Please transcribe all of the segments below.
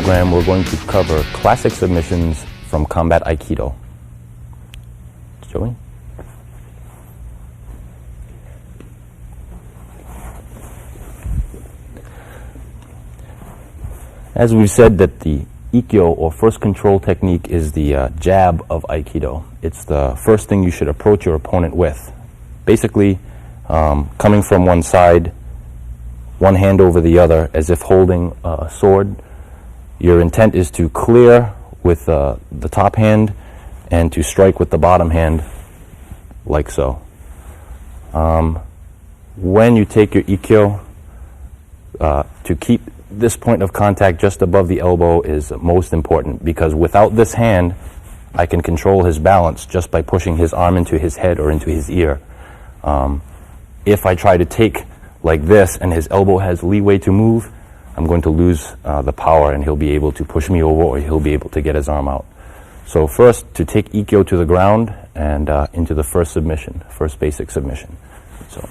program, we're going to cover classic submissions from combat Aikido. Joey? As we've said, that the Ikkyo, or first control technique, is the jab of Aikido. It's the first thing you should approach your opponent with. Basically, coming from one side, one hand over the other, as if holding a sword. Your intent is to clear with the top hand and to strike with the bottom hand, like so. When you take your Ikkyo, to keep this point of contact just above the elbow is most important, because without this hand, I can control his balance just by pushing his arm into his head or into his ear. If I try to take like this and his elbow has leeway to move, I'm going to lose the power, and he'll be able to push me over, or he'll be able to get his arm out. So first, to take Ikkyo to the ground and into the first submission, first basic submission. So.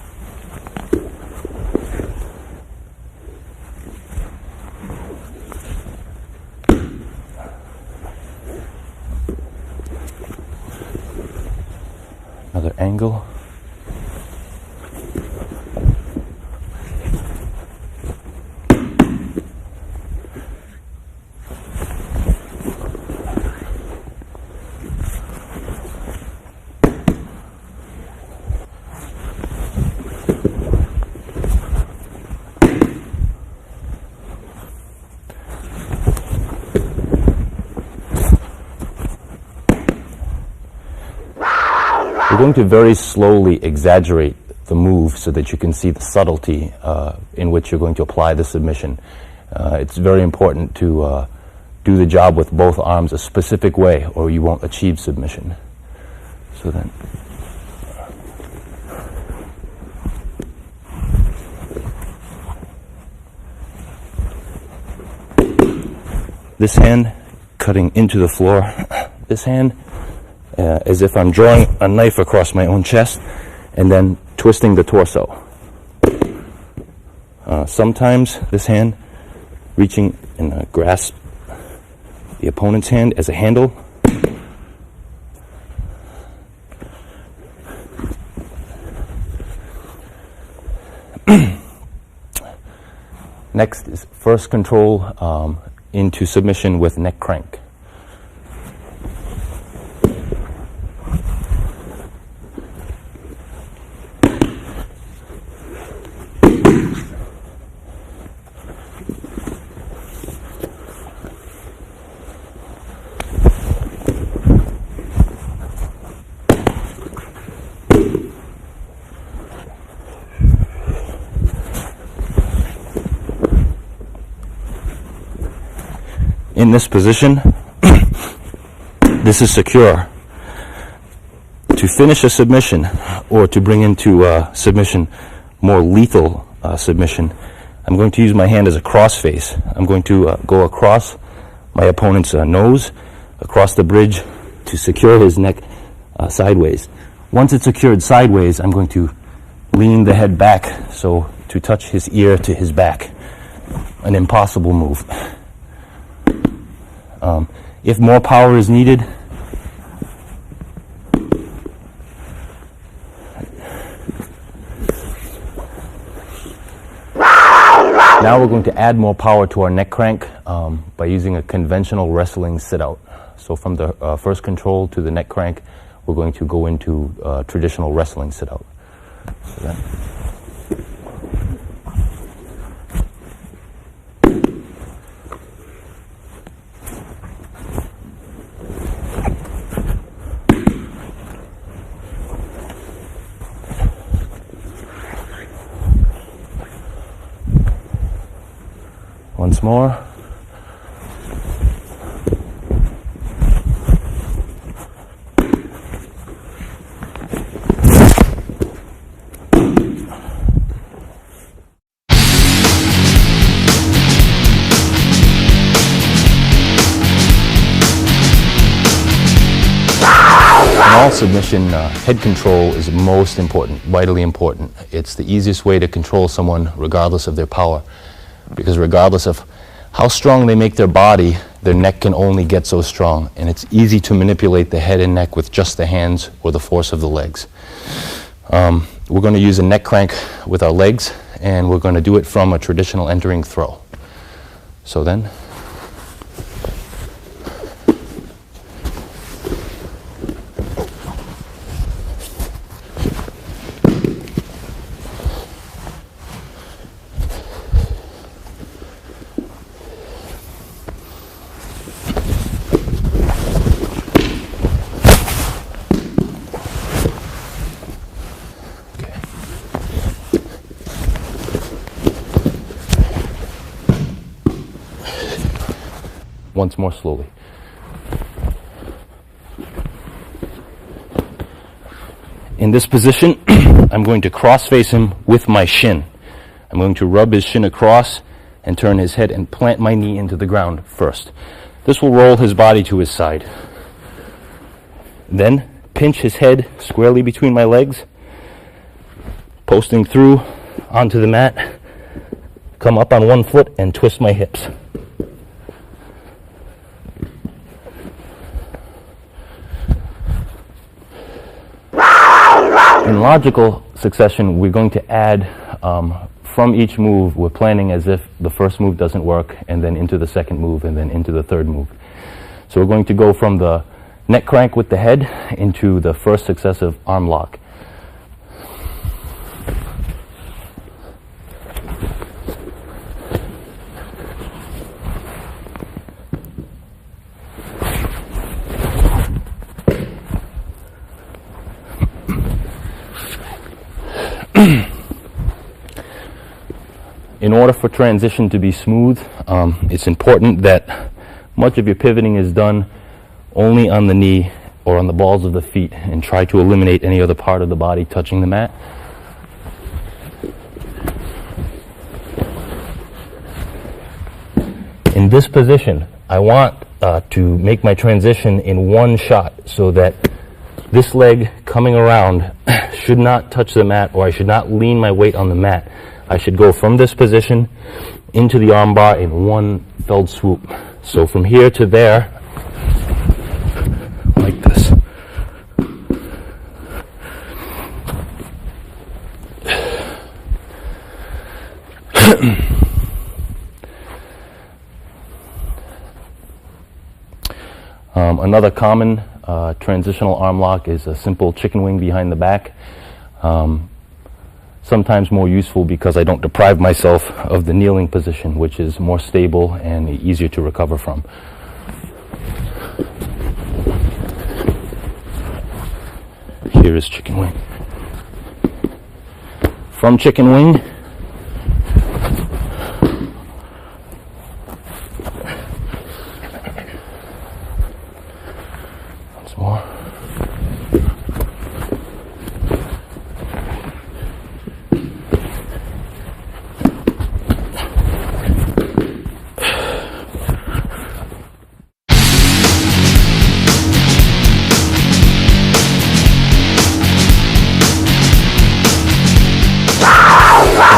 Another angle. We're going to very slowly exaggerate the move so that you can see the subtlety in which you're going to apply the submission. It's very important to do the job with both arms a specific way, or you won't achieve submission. So then, this hand cutting into the floor, this hand as if I'm drawing a knife across my own chest, and then twisting the torso. Sometimes this hand reaching and grasp the opponent's hand as a handle. Next is first control into submission with neck crank. In this position, this is secure. To finish a submission, or to bring into submission, more lethal submission, I'm going to use my hand as a crossface. I'm going to go across my opponent's nose, across the bridge, to secure his neck sideways. Once it's secured sideways, I'm going to lean the head back, so to touch his ear to his back. An impossible move. If more power is needed, now we're going to add more power to our neck crank by using a conventional wrestling sit-out. So from the first control to the neck crank, we're going to go into traditional wrestling sit-out. So then, once more. In all submission, head control is most important, vitally important. It's the easiest way to control someone regardless of their power. Because regardless of how strong they make their body, their neck can only get so strong. And it's easy to manipulate the head and neck with just the hands or the force of the legs. We're going to use a neck crank with our legs, and we're going to do it from a traditional entering throw. So then, once more slowly. In this position, I'm going to cross-face him with my shin. I'm going to rub his shin across and turn his head and plant my knee into the ground first. This will roll his body to his side. Then pinch his head squarely between my legs, posting through onto the mat, come up on one foot and twist my hips. In logical succession, we're going to add, from each move, we're planning as if the first move doesn't work, and then into the second move, and then into the third move. So we're going to go from the neck crank with the head into the first successive arm lock. In order for transition to be smooth, it's important that much of your pivoting is done only on the knee or on the balls of the feet, and try to eliminate any other part of the body touching the mat. In this position, I want to make my transition in one shot so that this leg coming around should not touch the mat, or I should not lean my weight on the mat. I should go from this position into the arm bar in one felled swoop. So from here to there, like this. Another common transitional arm lock is a simple chicken wing behind the back. Sometimes more useful because I don't deprive myself of the kneeling position, which is more stable and easier to recover from. Here is chicken wing. From chicken wing, once more.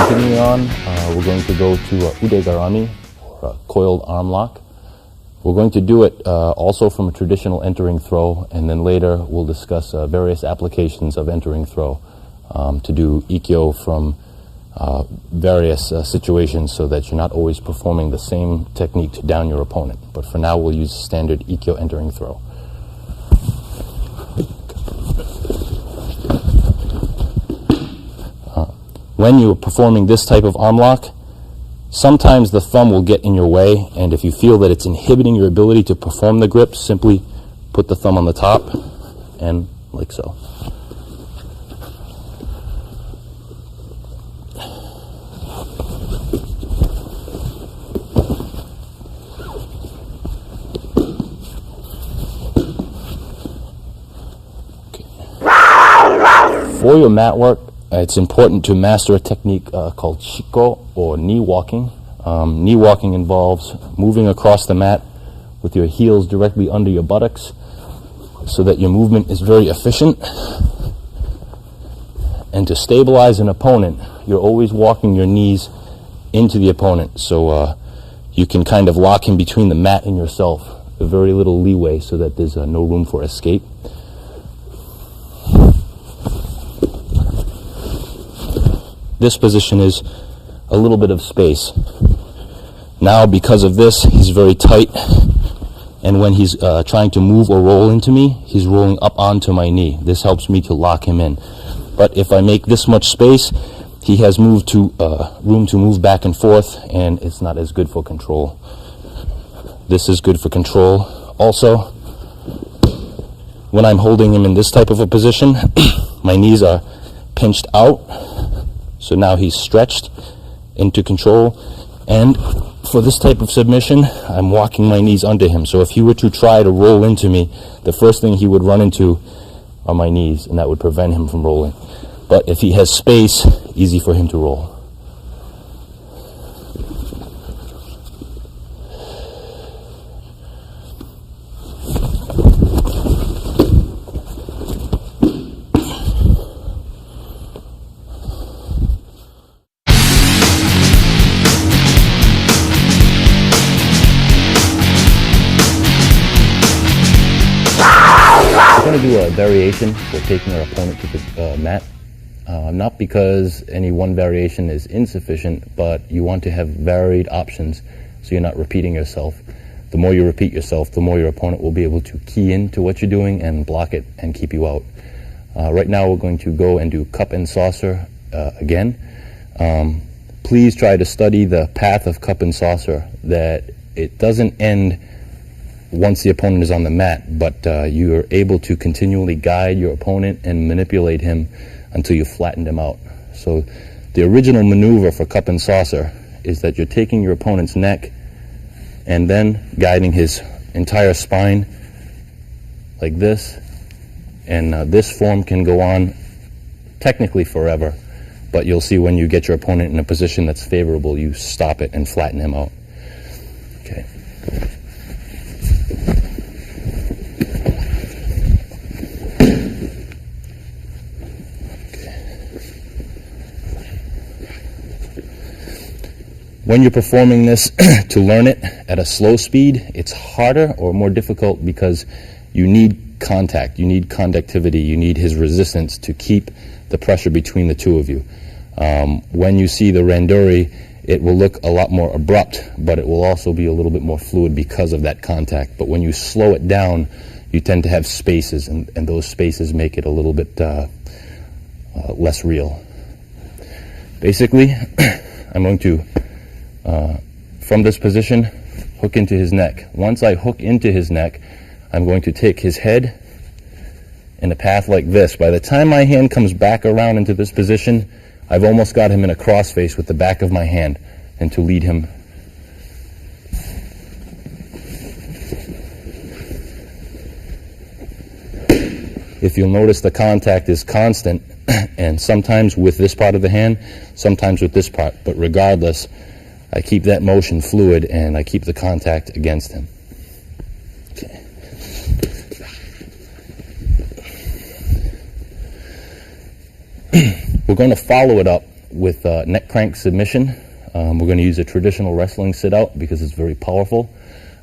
Continuing on, we're going to go to udegarami, or a coiled arm lock. We're going to do it also from a traditional entering throw, and then later we'll discuss various applications of entering throw to do ikkyo from various situations, so that you're not always performing the same technique to down your opponent. But for now, we'll use standard ikkyo entering throw. When you're performing this type of arm lock, sometimes the thumb will get in your way, and if you feel that it's inhibiting your ability to perform the grip, simply put the thumb on the top, and like so. Okay. For your mat work, it's important to master a technique called shiko, or knee walking. Knee walking involves moving across the mat with your heels directly under your buttocks, so that your movement is very efficient. And to stabilize an opponent, you're always walking your knees into the opponent. So you can kind of lock him between the mat and yourself. Very little leeway so that there's no room for escape. This position is a little bit of space. Now, because of this, he's very tight, and when he's trying to move or roll into me, he's rolling up onto my knee. This helps me to lock him in. But if I make this much space, he has room to move back and forth, and it's not as good for control. This is good for control. Also, when I'm holding him in this type of a position, my knees are pinched out, so now he's stretched into control. And for this type of submission, I'm walking my knees under him. So if he were to try to roll into me, the first thing he would run into are my knees, and that would prevent him from rolling. But if he has space, easy for him to roll. We're going to do a variation for taking our opponent to the mat. Not because any one variation is insufficient, but you want to have varied options so you're not repeating yourself. The more you repeat yourself, the more your opponent will be able to key into what you're doing and block it and keep you out. Right now we're going to go and do cup and saucer again. Please try to study the path of cup and saucer, that it doesn't end once the opponent is on the mat, but you are able to continually guide your opponent and manipulate him until you flattened him out. So the original maneuver for cup and saucer is that you're taking your opponent's neck and then guiding his entire spine like this, and this form can go on technically forever, but you'll see when you get your opponent in a position that's favorable, you stop it and flatten him out. Okay. When you're performing this to learn it at a slow speed, it's harder or more difficult because you need contact, you need conductivity, you need his resistance to keep the pressure between the two of you. When you see the randori, it will look a lot more abrupt, but it will also be a little bit more fluid because of that contact. But when you slow it down, you tend to have spaces, and those spaces make it a little bit less real. Basically, I'm going to from this position, hook into his neck. Once I hook into his neck, I'm going to take his head in a path like this. By the time my hand comes back around into this position, I've almost got him in a crossface with the back of my hand, and to lead him. If you'll notice, the contact is constant, and sometimes with this part of the hand, sometimes with this part, but regardless, I keep that motion fluid and I keep the contact against him. Okay. We're going to follow it up with neck crank submission. We're going to use a traditional wrestling sit-out because it's very powerful.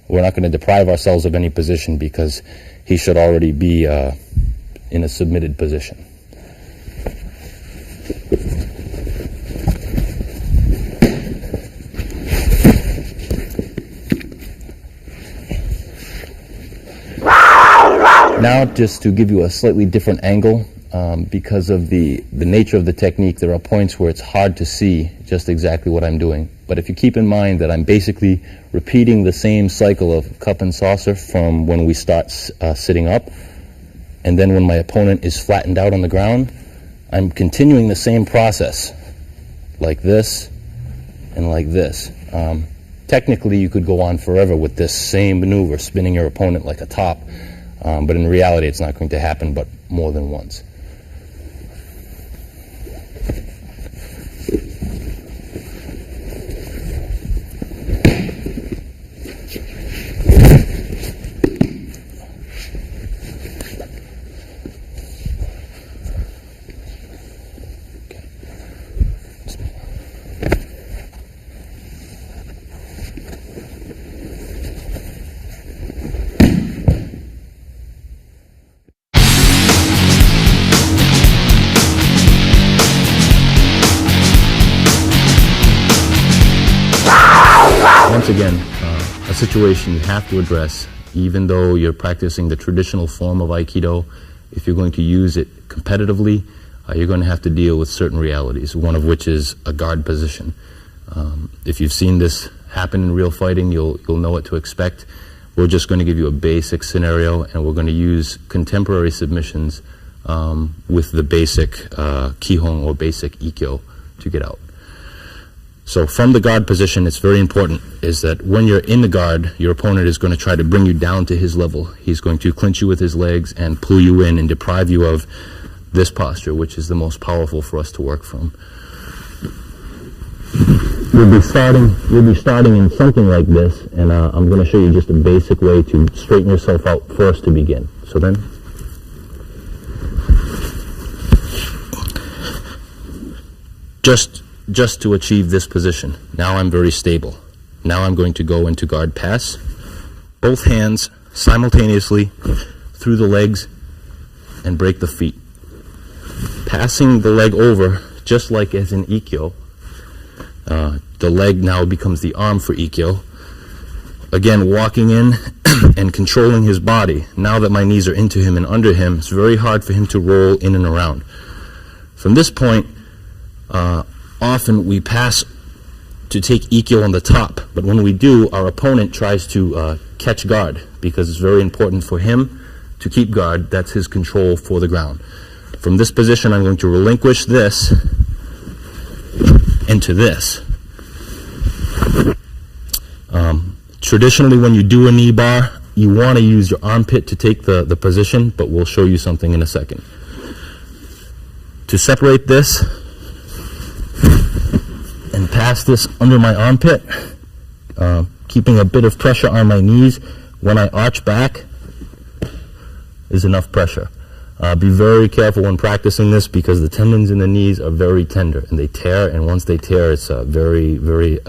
We're not going to deprive ourselves of any position because he should already be in a submitted position. Now, just to give you a slightly different angle, because of the nature of the technique, there are points where it's hard to see just exactly what I'm doing. But if you keep in mind that I'm basically repeating the same cycle of cup and saucer from when we start sitting up, and then when my opponent is flattened out on the ground, I'm continuing the same process, like this and like this. Technically, you could go on forever with this same maneuver, spinning your opponent like a top. But in reality, it's not going to happen but more than once. once again, a situation you have to address. Even though you're practicing the traditional form of Aikido, if you're going to use it competitively, you're going to have to deal with certain realities, one of which is a guard position. If you've seen this happen in real fighting, you'll know what to expect. We're just going to give you a basic scenario, and we're going to use contemporary submissions with the basic Kihon or basic Ikkyo to get out. So from the guard position, it's very important is that when you're in the guard, your opponent is going to try to bring you down to his level. He's going to clinch you with his legs and pull you in and deprive you of this posture, which is the most powerful for us to work from. You'll be starting in something like this, and I'm going to show you just a basic way to straighten yourself out first to begin. So then, just to achieve this position, now I'm very stable. Now I'm going to go into guard pass, both hands simultaneously through the legs and break the feet. Passing the leg over, just like as in Ikkyo, the leg now becomes the arm for Ikkyo. Again, walking in and controlling his body. Now that my knees are into him and under him, it's very hard for him to roll in and around. From this point, often we pass to take Ikkyo on the top, but when we do, our opponent tries to catch guard because it's very important for him to keep guard. That's his control for the ground. From this position, I'm going to relinquish this into this. Traditionally, when you do a knee bar, you want to use your armpit to take the position, but we'll show you something in a second. To separate this and pass this under my armpit, keeping a bit of pressure on my knees when I arch back is enough pressure. Be very careful when practicing this because the tendons in the knees are very tender and they tear, and once they tear, it's very, very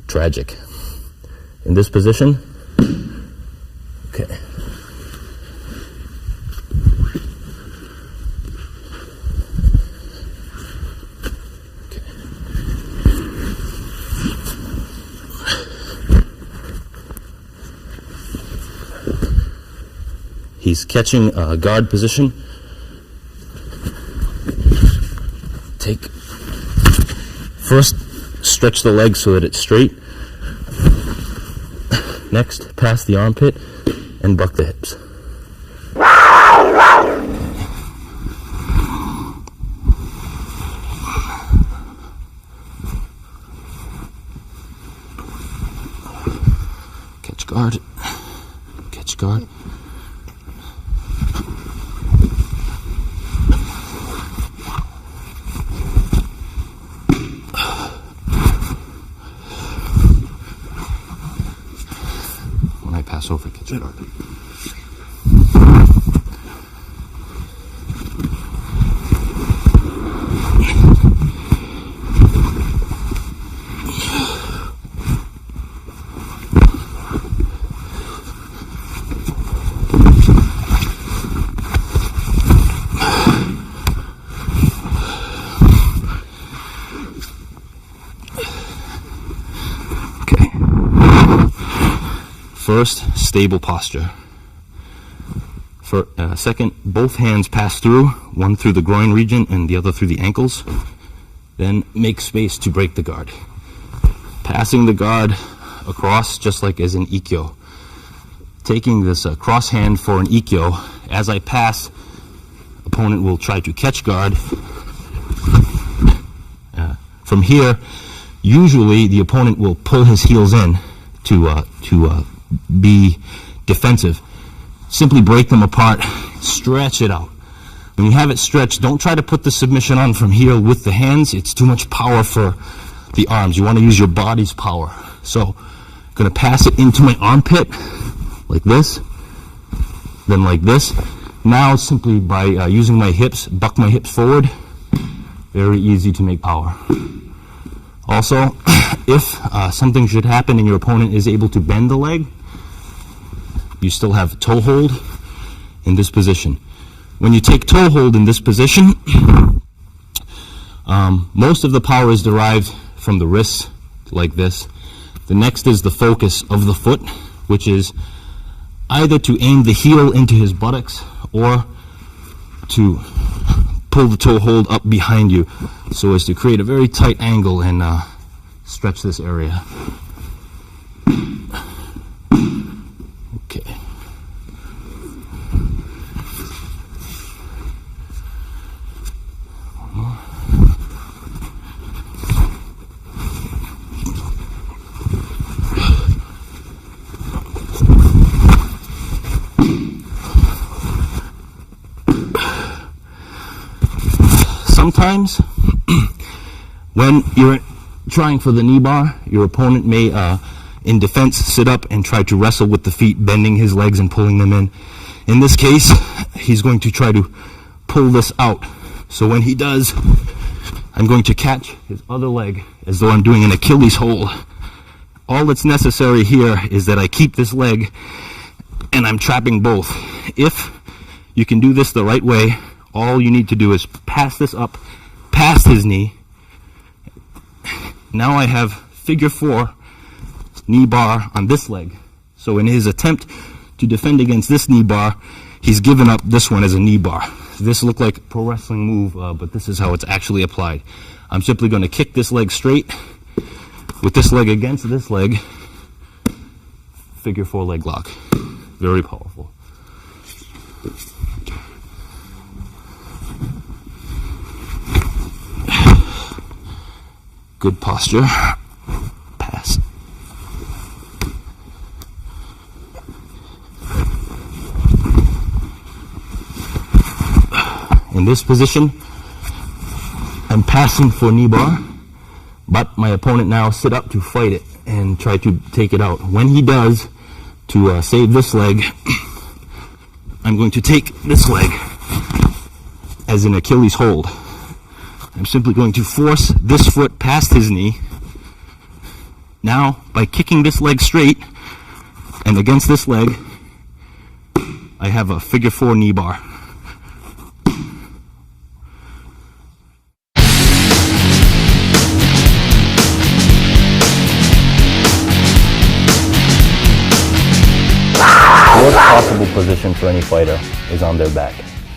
tragic. In this position, okay. He's catching a guard position. First, stretch the leg so that it's straight. Next, pass the armpit and buck the hips. Catch guard. Catch guard. Pass over, catch guard. First, stable posture. Second, both hands pass through, one through the groin region and the other through the ankles. Then make space to break the guard. Passing the guard across, just like as in Ikkyo. Taking this cross hand for an Ikkyo, as I pass, opponent will try to catch guard. From here, usually the opponent will pull his heels in to be defensive. Simply break them apart, stretch it out. When you have it stretched, don't try to put the submission on from here with the hands. It's too much power for the arms. You want to use your body's power. So, I'm going to pass it into my armpit, like this, then like this. Now, simply by using my hips, buck my hips forward. Very easy to make power. Also, if something should happen and your opponent is able to bend the leg, you still have toe hold in this position. When you take toe hold in this position, most of the power is derived from the wrists, like this. The next is the focus of the foot, which is either to aim the heel into his buttocks or to pull the toe hold up behind you so as to create a very tight angle and stretch this area. Okay. One more. Sometimes when you're trying for the knee bar, your opponent may in defense sit up and try to wrestle with the feet, bending his legs and pulling them in. In this case, he's going to try to pull this out. So when he does, I'm going to catch his other leg as though I'm doing an Achilles hold. All that's necessary here is that I keep this leg and I'm trapping both. If you can do this the right way, all you need to do is pass this up past his knee. Now I have figure 4 knee bar on this leg. So in his attempt to defend against this knee bar, he's given up this one as a knee bar. This looked like a pro wrestling move, but this is how it's actually applied. I'm simply going to kick this leg straight with this leg against this leg. Figure 4 leg lock. Very powerful. Good posture. Pass. In this position, I'm passing for knee bar, but my opponent now sit up to fight it and try to take it out. When he does, to save this leg, I'm going to take this leg as an Achilles hold. I'm simply going to force this foot past his knee. Now, by kicking this leg straight and against this leg, I have a figure 4 knee bar. The worst possible position for any fighter is on their back.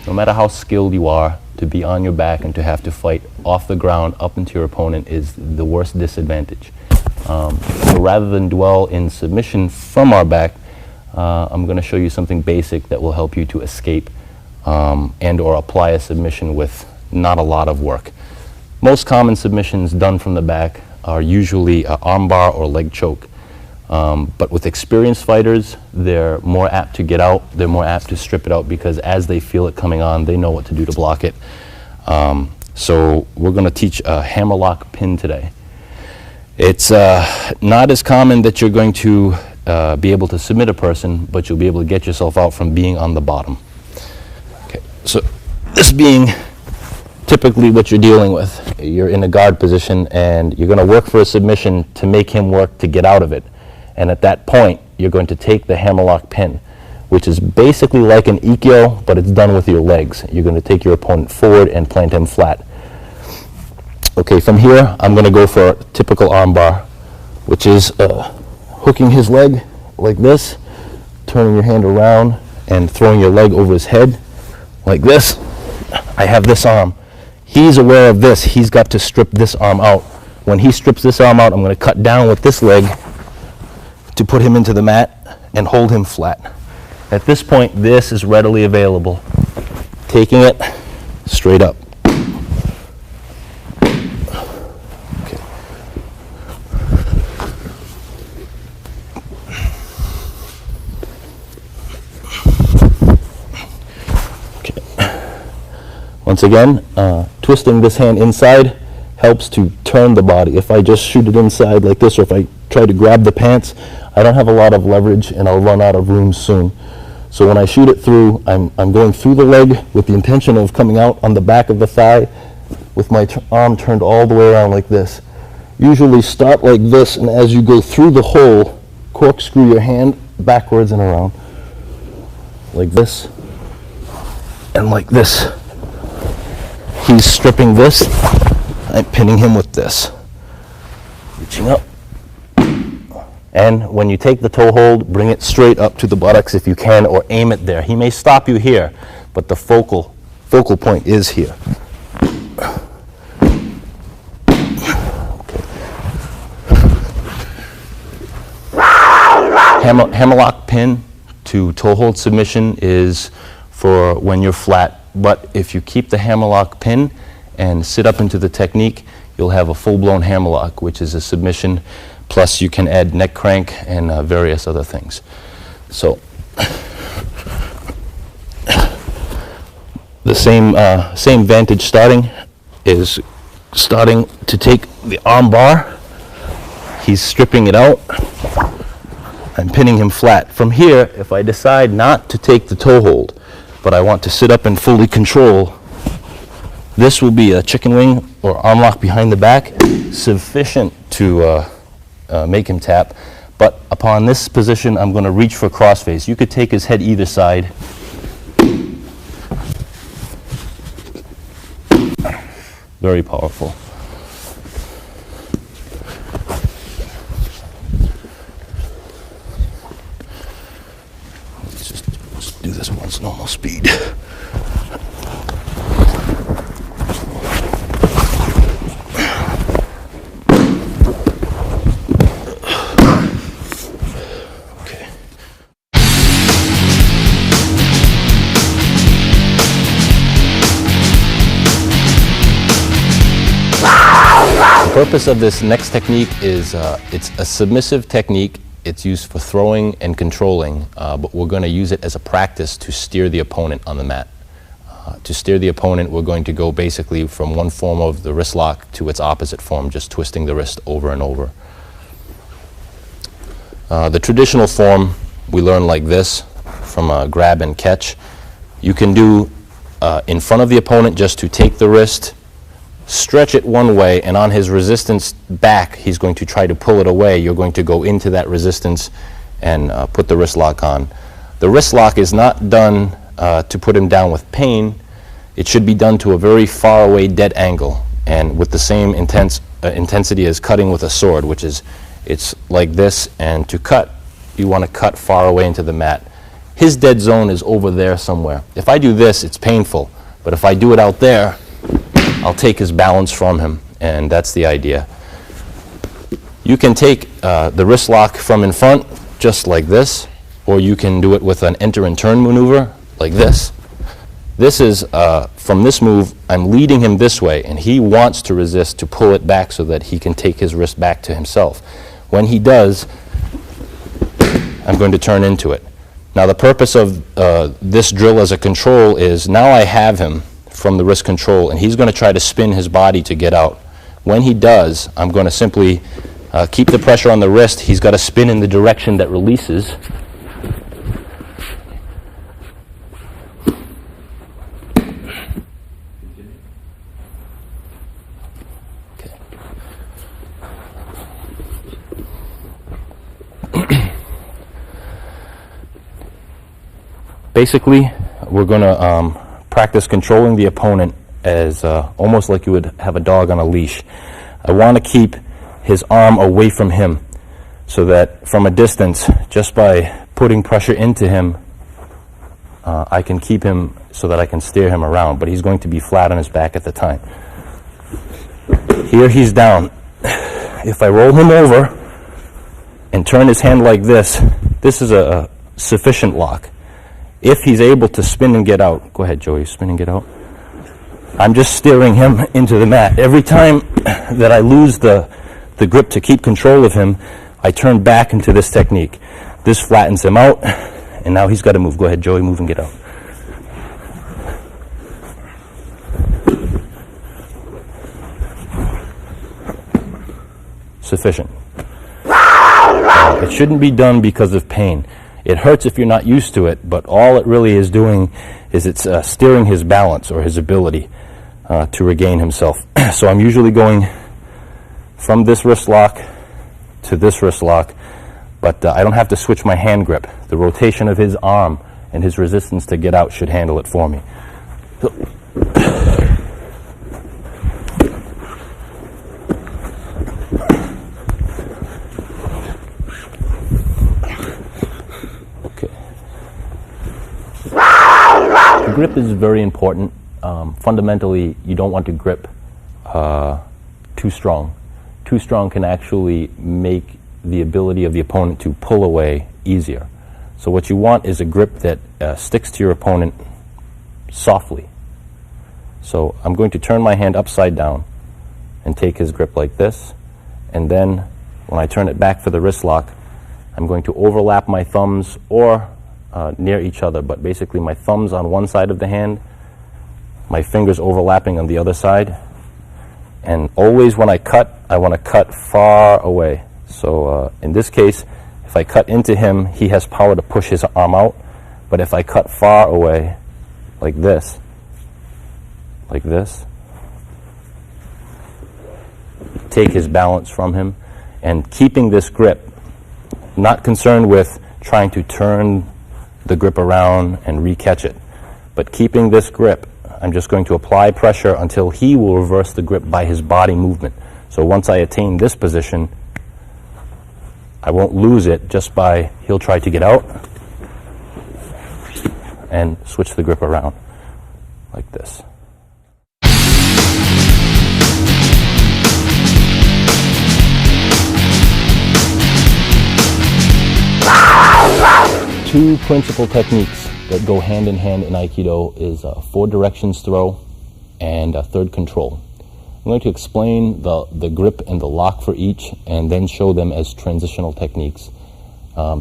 No matter how skilled you are, to be on your back and to have to fight off the ground up into your opponent is the worst disadvantage. So rather than dwell in submission from our back, I'm going to show you something basic that will help you to escape and or apply a submission with not a lot of work. Most common submissions done from the back are usually arm bar or leg choke. But with experienced fighters, they're more apt to get out, they're more apt to strip it out because as they feel it coming on, they know what to do to block it. So we're going to teach a hammerlock pin today. It's not as common that you're going to be able to submit a person, but you'll be able to get yourself out from being on the bottom. Okay, so this being typically what you're dealing with, you're in a guard position and you're going to work for a submission to make him work to get out of it. And at that point, you're going to take the hammerlock pin, which is basically like an Aikido, but it's done with your legs. You're going to take your opponent forward and plant him flat. Okay, from here, I'm going to go for a typical arm bar, which is hooking his leg like this, turning your hand around, and throwing your leg over his head like this. I have this arm. He's aware of this. He's got to strip this arm out. When he strips this arm out, I'm going to cut down with this leg to put him into the mat and hold him flat. At this point, this is readily available. Taking it straight up. Okay. Okay. Once again, twisting this hand inside helps to turn the body. If I just shoot it inside like this, or if I try to grab the pants, I don't have a lot of leverage and I'll run out of room soon. So when I shoot it through, I'm going through the leg with the intention of coming out on the back of the thigh with my arm turned all the way around like this. Usually start like this, and as you go through the hole, corkscrew your hand backwards and around. Like this, and like this. He's stripping this, I'm pinning him with this. Reaching up. And when you take the toe hold, bring it straight up to the buttocks if you can, or aim it there. He may stop you here, but the focal point is here. Hammerlock pin to toe hold submission is for when you're flat, but if you keep the hammerlock pin and sit up into the technique, you'll have a full-blown hammerlock, which is a submission, plus you can add neck crank and various other things. So the same vantage starting is starting to take the arm bar. He's stripping it out. I'm pinning him flat. From here, if I decide not to take the toe hold, but I want to sit up and fully control, this will be a chicken wing or arm lock behind the back, sufficient to make him tap. But upon this position, I'm going to reach for crossface. You could take his head either side. Very powerful. Let's do this once normal speed. The purpose of this next technique is it's a submissive technique. It's used for throwing and controlling, but we're going to use it as a practice to steer the opponent on the mat. To steer the opponent, we're going to go basically from one form of the wrist lock to its opposite form, just twisting the wrist over and over. The traditional form we learn like this, from a grab and catch. You can do in front of the opponent just to take the wrist, stretch it one way, and on his resistance back, he's going to try to pull it away. You're going to go into that resistance and put the wrist lock on. The wrist lock is not done to put him down with pain. It should be done to a very far away dead angle and with the same intensity as cutting with a sword, which is it's like this, and to cut, you want to cut far away into the mat. His dead zone is over there somewhere. If I do this, it's painful, but if I do it out there, I'll take his balance from him, and that's the idea. You can take the wrist lock from in front, just like this, or you can do it with an enter and turn maneuver, like this. This is, from this move, I'm leading him this way, and he wants to resist to pull it back so that he can take his wrist back to himself. When he does, I'm going to turn into it. Now the purpose of this drill as a control is now I have him from the wrist control, and he's going to try to spin his body to get out. When he does, I'm going to simply keep the pressure on the wrist. He's got to spin in the direction that releases. Okay. Basically, we're going to practice controlling the opponent as almost like you would have a dog on a leash. I want to keep his arm away from him so that from a distance, just by putting pressure into him, I can keep him so that I can steer him around, but he's going to be flat on his back at the time. Here he's down. If I roll him over and turn his hand like this, this is a sufficient lock. If he's able to spin and get out, go ahead, Joey, spin and get out. I'm just steering him into the mat. Every time that I lose the grip to keep control of him, I turn back into this technique. This flattens him out, and now he's got to move. Go ahead, Joey, move and get out. Sufficient. It shouldn't be done because of pain. It hurts if you're not used to it, but all it really is doing is it's steering his balance or his ability to regain himself. So I'm usually going from this wrist lock to this wrist lock, but I don't have to switch my hand grip. The rotation of his arm and his resistance to get out should handle it for me. grip is very important. Fundamentally, you don't want to grip too strong. Too strong can actually make the ability of the opponent to pull away easier. So what you want is a grip that sticks to your opponent softly. So I'm going to turn my hand upside down and take his grip like this, and then when I turn it back for the wrist lock, I'm going to overlap my thumbs or near each other, but basically my thumbs on one side of the hand, my fingers overlapping on the other side, and always when I cut, I want to cut far away. So in this case, if I cut into him, he has power to push his arm out, but if I cut far away, like this, take his balance from him, and keeping this grip, not concerned with trying to turn the grip around and re-catch it, but keeping this grip, I'm just going to apply pressure until he will reverse the grip by his body movement. So once I attain this position, I won't lose it just by, he'll try to get out and switch the grip around like this. Two principal techniques that go hand in hand in Aikido is four directions throw and third control. I'm going to explain the grip and the lock for each and then show them as transitional techniques.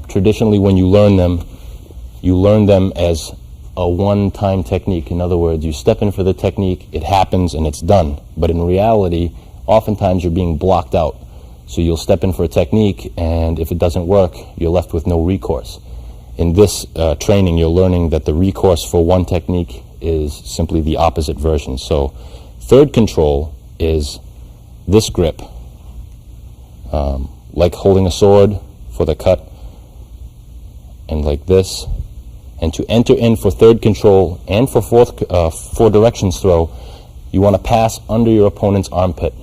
Traditionally, when you learn them as a one-time technique. In other words, you step in for the technique, it happens, and it's done. But in reality, oftentimes you're being blocked out. So you'll step in for a technique, and if it doesn't work, you're left with no recourse. In this training, you're learning that the recourse for one technique is simply the opposite version. So third control is this grip, like holding a sword for the cut, and like this. And to enter in for third control and for four directions throw, you want to pass under your opponent's armpit.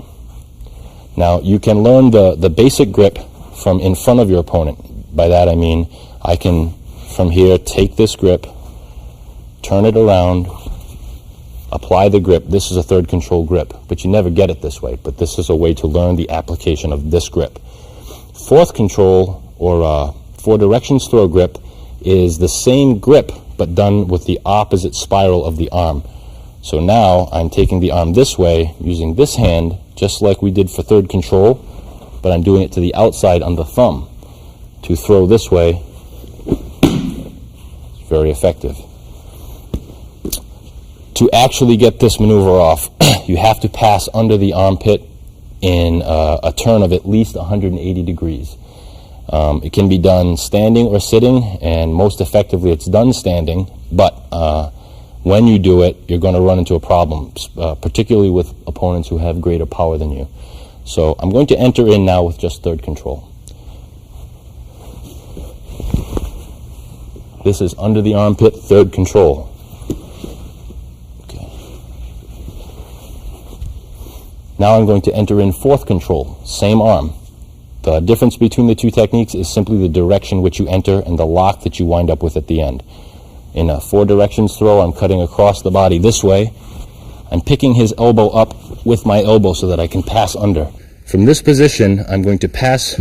Now, you can learn the basic grip from in front of your opponent. By that I mean, I can, from here, take this grip, turn it around, apply the grip. This is a third control grip, but you never get it this way. But this is a way to learn the application of this grip. Fourth control, or four directions throw grip, is the same grip, but done with the opposite spiral of the arm. So now I'm taking the arm this way, using this hand, just like we did for third control, but I'm doing it to the outside on the thumb. To throw this way, it's very effective. To actually get this maneuver off, you have to pass under the armpit in a turn of at least 180 degrees. It can be done standing or sitting, and most effectively it's done standing, but when you do it, you're going to run into a problem, particularly with opponents who have greater power than you. So I'm going to enter in now with just third control. This is under the armpit, third control. Okay. Now I'm going to enter in fourth control, same arm. The difference between the two techniques is simply the direction which you enter and the lock that you wind up with at the end. In a four directions throw, I'm cutting across the body this way. I'm picking his elbow up with my elbow so that I can pass under. From this position, I'm going to pass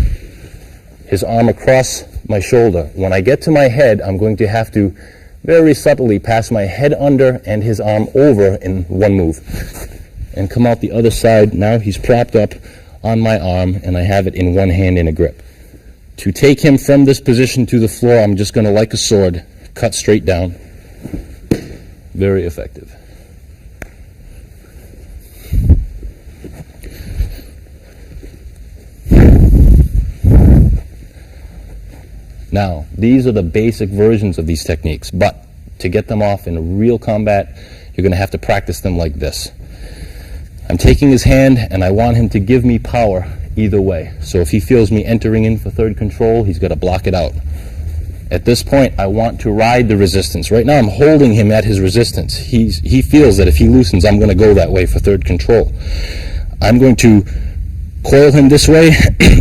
his arm across my shoulder. When I get to my head, I'm going to have to very subtly pass my head under and his arm over in one move. And come out the other side. Now he's propped up on my arm, and I have it in one hand in a grip. To take him from this position to the floor, I'm just going to, like a sword, cut straight down. Very effective. Now, these are the basic versions of these techniques, but to get them off in real combat, you're going to have to practice them like this. I'm taking his hand, and I want him to give me power either way. So if he feels me entering in for third control, he's got to block it out. At this point, I want to ride the resistance. Right now, I'm holding him at his resistance. He feels that if he loosens, I'm going to go that way for third control. I'm going to coil him this way,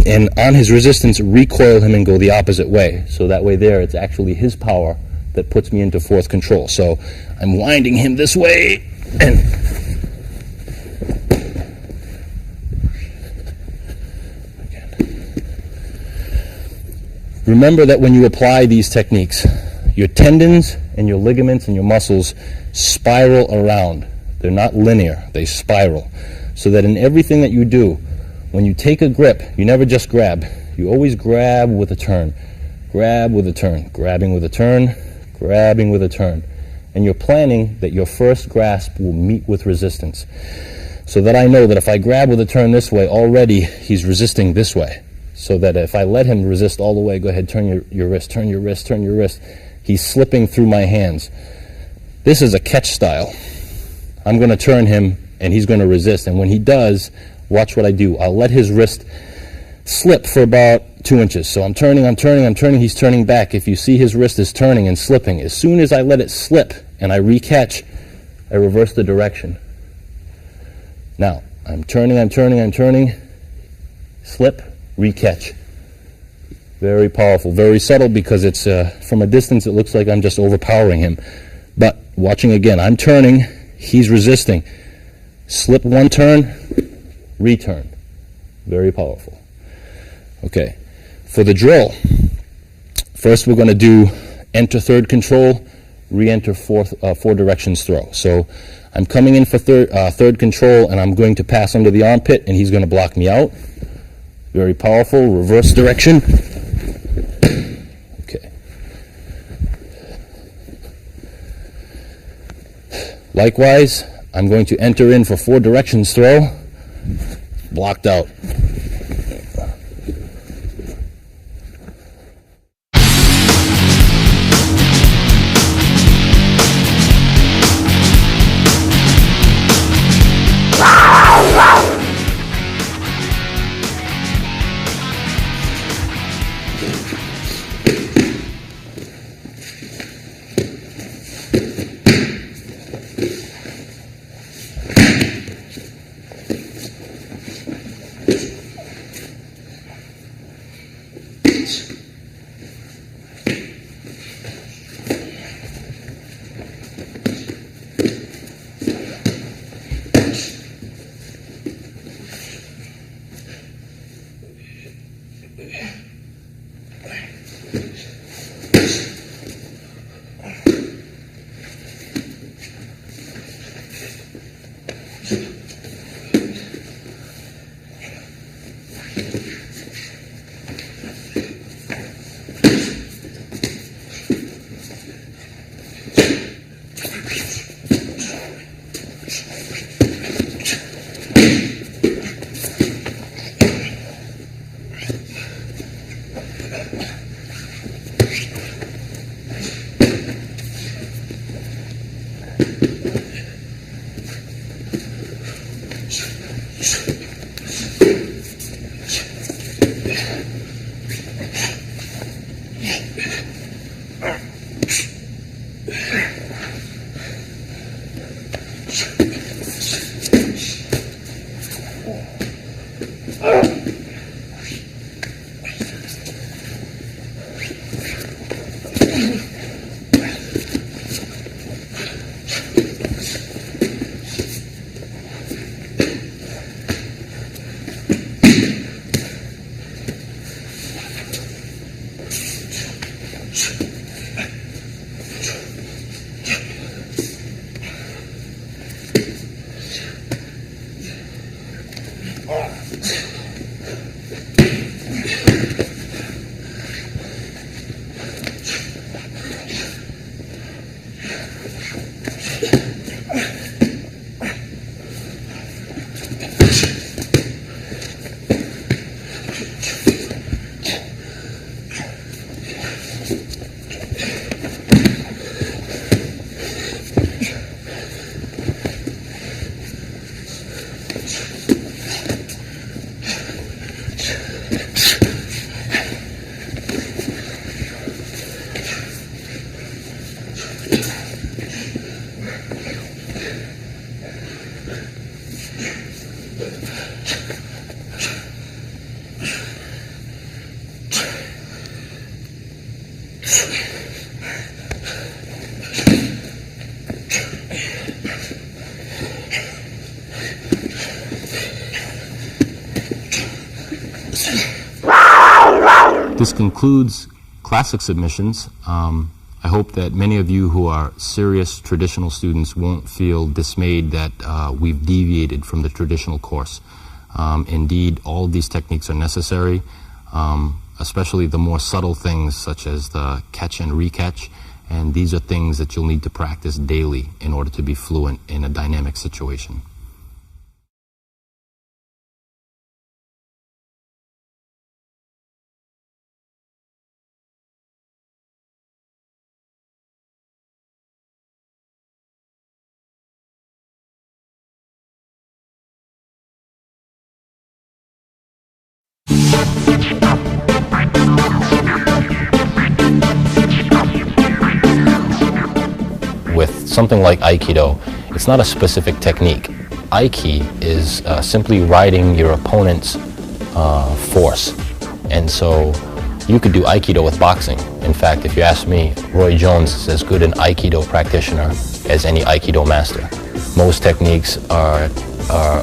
and on his resistance, recoil him and go the opposite way. So that way there, it's actually his power that puts me into fourth control. So I'm winding him this way, and remember that when you apply these techniques, your tendons and your ligaments and your muscles spiral around. They're not linear, they spiral. So that in everything that you do, when you take a grip, you never just grab. You always grab with a turn. Grab with a turn. Grabbing with a turn. Grabbing with a turn. And you're planning that your first grasp will meet with resistance. So that I know that if I grab with a turn this way, already he's resisting this way. So that if I let him resist all the way, go ahead, turn your wrist, turn your wrist, turn your wrist. He's slipping through my hands. This is a catch style. I'm going to turn him, and he's going to resist. And when he does, watch what I do. I'll let his wrist slip for about 2 inches. So I'm turning, he's turning back. If you see his wrist is turning and slipping, as soon as I let it slip and I re-catch, I reverse the direction. Now, I'm turning, slip, re-catch. Very powerful, very subtle, because it's from a distance it looks like I'm just overpowering him. But watching again, I'm turning, he's resisting. Slip one turn, return. Very powerful. Okay, for the drill, first we're going to do enter third control, re-enter four directions throw. So I'm coming in for third control, and I'm going to pass under the armpit, and he's going to block me out. Very powerful, reverse direction. Okay. Likewise, I'm going to enter in for four directions throw, blocked out. This concludes classic submissions. I hope that many of you who are serious traditional students won't feel dismayed that we've deviated from the traditional course. Indeed, all of these techniques are necessary, especially the more subtle things such as the catch and recatch, and these are things that you'll need to practice daily in order to be fluent in a dynamic situation. With something like Aikido, it's not a specific technique. Aiki is simply riding your opponent's force. And so you could do Aikido with boxing. In fact, if you ask me, Roy Jones is as good an Aikido practitioner as any Aikido master. Most techniques are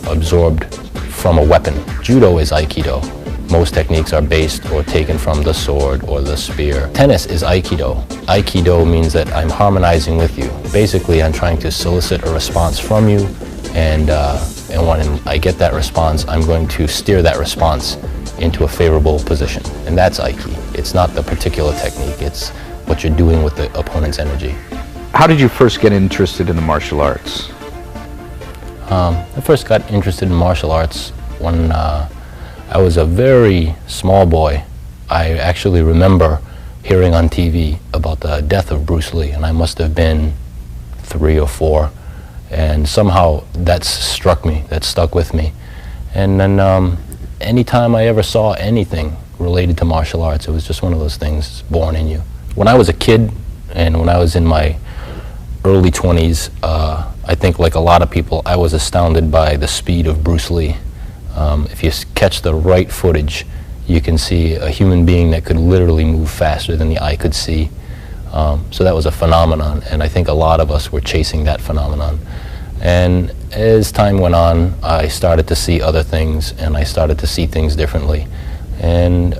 absorbed from a weapon. Judo is Aikido. Most techniques are based or taken from the sword or the spear. Tennis is Aikido. Aikido means that I'm harmonizing with you. Basically, I'm trying to solicit a response from you, and when I get that response, I'm going to steer that response into a favorable position. And that's Aiki. It's not the particular technique, it's what you're doing with the opponent's energy. How did you first get interested in the martial arts? I first got interested in martial arts when I was a very small boy. I actually remember hearing on TV about the death of Bruce Lee, and I must have been 3 or 4, and somehow that struck me, that stuck with me. And then anytime I ever saw anything related to martial arts, it was just one of those things born in you. When I was a kid, and when I was in my early 20s, I think like a lot of people, I was astounded by the speed of Bruce Lee. If you catch the right footage, you can see a human being that could literally move faster than the eye could see. So that was a phenomenon, and I think a lot of us were chasing that phenomenon. And as time went on, I started to see other things, and I started to see things differently. And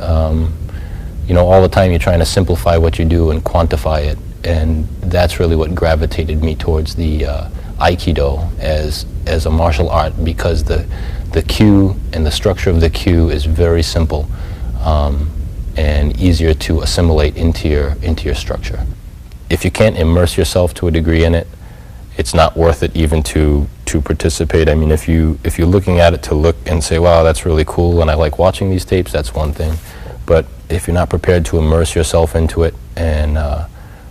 you know, all the time you're trying to simplify what you do and quantify it, and that's really what gravitated me towards the Aikido as a martial art, because the cue and the structure of the cue is very simple and easier to assimilate into your structure. If you can't immerse yourself to a degree in it, it's not worth it even to participate. I mean, if you're looking at it to look and say, wow, that's really cool and I like watching these tapes, that's one thing. But if you're not prepared to immerse yourself into it and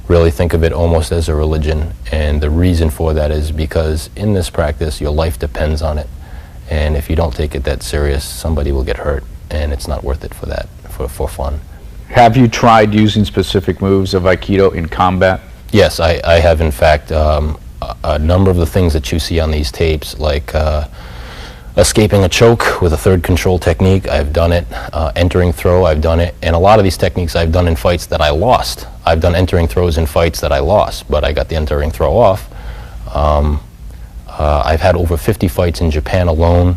really think of it almost as a religion, and the reason for that is because in this practice your life depends on it, and if you don't take it that serious, somebody will get hurt, and it's not worth it for that, for fun. Have you tried using specific moves of Aikido in combat? Yes, I have in fact. A number of the things that you see on these tapes, like escaping a choke with a third control technique, I've done it. Entering throw, I've done it. And a lot of these techniques I've done in fights that I lost. I've done entering throws in fights that I lost, but I got the entering throw off. I've had over 50 fights in Japan alone.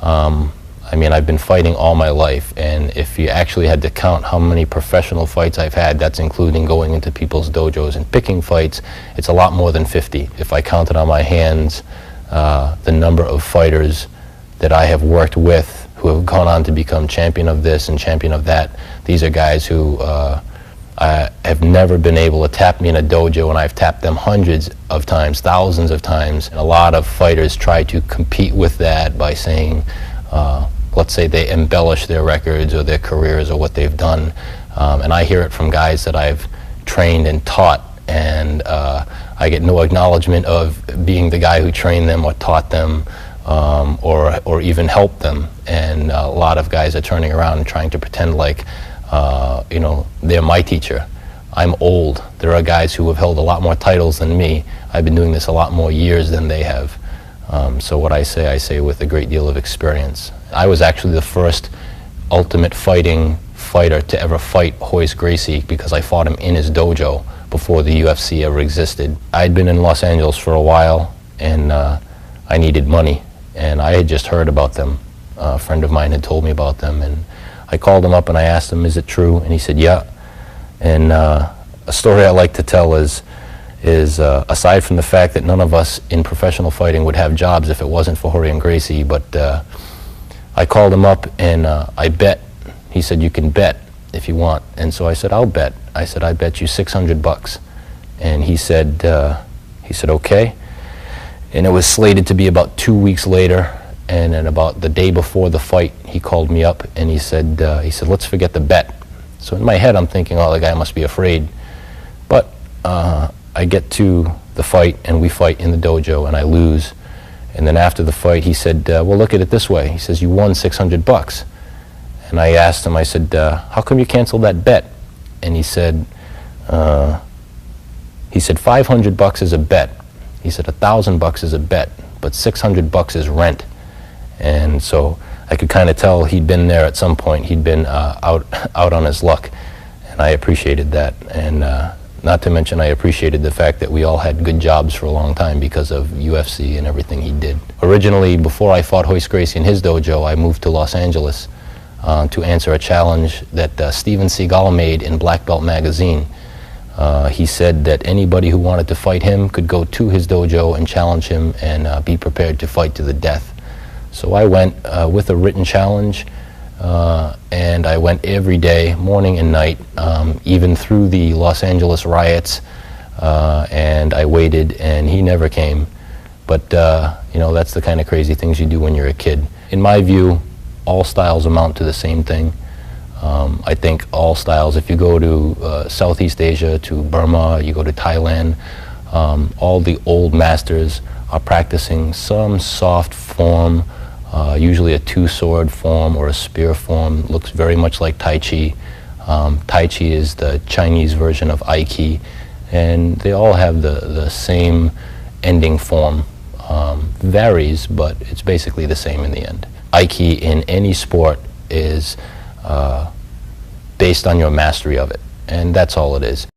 I mean, I've been fighting all my life, and if you actually had to count how many professional fights I've had, that's including going into people's dojos and picking fights, it's a lot more than 50. If I counted on my hands the number of fighters that I have worked with who have gone on to become champion of this and champion of that, these are guys who have never been able to tap me in a dojo, and I've tapped them hundreds of times, thousands of times. And a lot of fighters try to compete with that by saying, let's say they embellish their records or their careers or what they've done. And I hear it from guys that I've trained and taught, and I get no acknowledgement of being the guy who trained them or taught them or even helped them. And a lot of guys are turning around and trying to pretend like you know, they're my teacher. I'm old. There are guys who have held a lot more titles than me. I've been doing this a lot more years than they have. So what I say with a great deal of experience. I was actually the first ultimate fighter to ever fight Royce Gracie, because I fought him in his dojo before the UFC ever existed. I'd been in Los Angeles for a while, and I needed money, and I had just heard about them. A friend of mine had told me about them, and I called him up and I asked him, is it true? And he said, yeah. And a story I like to tell is aside from the fact that none of us in professional fighting would have jobs if it wasn't for Jorge and Gracie, but I called him up and I bet. He said, you can bet if you want. And so I said, I'll bet. I said, I bet you $600. And he said, okay. And it was slated to be about 2 weeks later. And then about the day before the fight, he called me up and he said, let's forget the bet. So in my head, I'm thinking, oh, the guy must be afraid. But I get to the fight and we fight in the dojo and I lose. And then after the fight, he said, well, look at it this way. He says, you won $600. And I asked him, I said, how come you canceled that bet? And he said, $500 is a bet. He said, $1,000 is a bet, but $600 is rent. And so I could kind of tell he'd been there at some point. He'd been out on his luck, and I appreciated that. And not to mention, I appreciated the fact that we all had good jobs for a long time because of UFC and everything he did. Originally, before I fought Royce Gracie in his dojo, I moved to Los Angeles to answer a challenge that Steven Seagal made in Black Belt magazine. He said that anybody who wanted to fight him could go to his dojo and challenge him and be prepared to fight to the death. So I went with a written challenge, and I went every day, morning and night, even through the Los Angeles riots, and I waited, and he never came. But, you know, that's the kind of crazy things you do when you're a kid. In my view, all styles amount to the same thing. I think all styles, if you go to Southeast Asia, to Burma, you go to Thailand, all the old masters are practicing some soft form, usually a two-sword form or a spear form. Looks very much like Tai Chi. Tai Chi is the Chinese version of Aikido, and they all have the same ending form. Varies, but it's basically the same in the end. Aikido in any sport is based on your mastery of it, and that's all it is.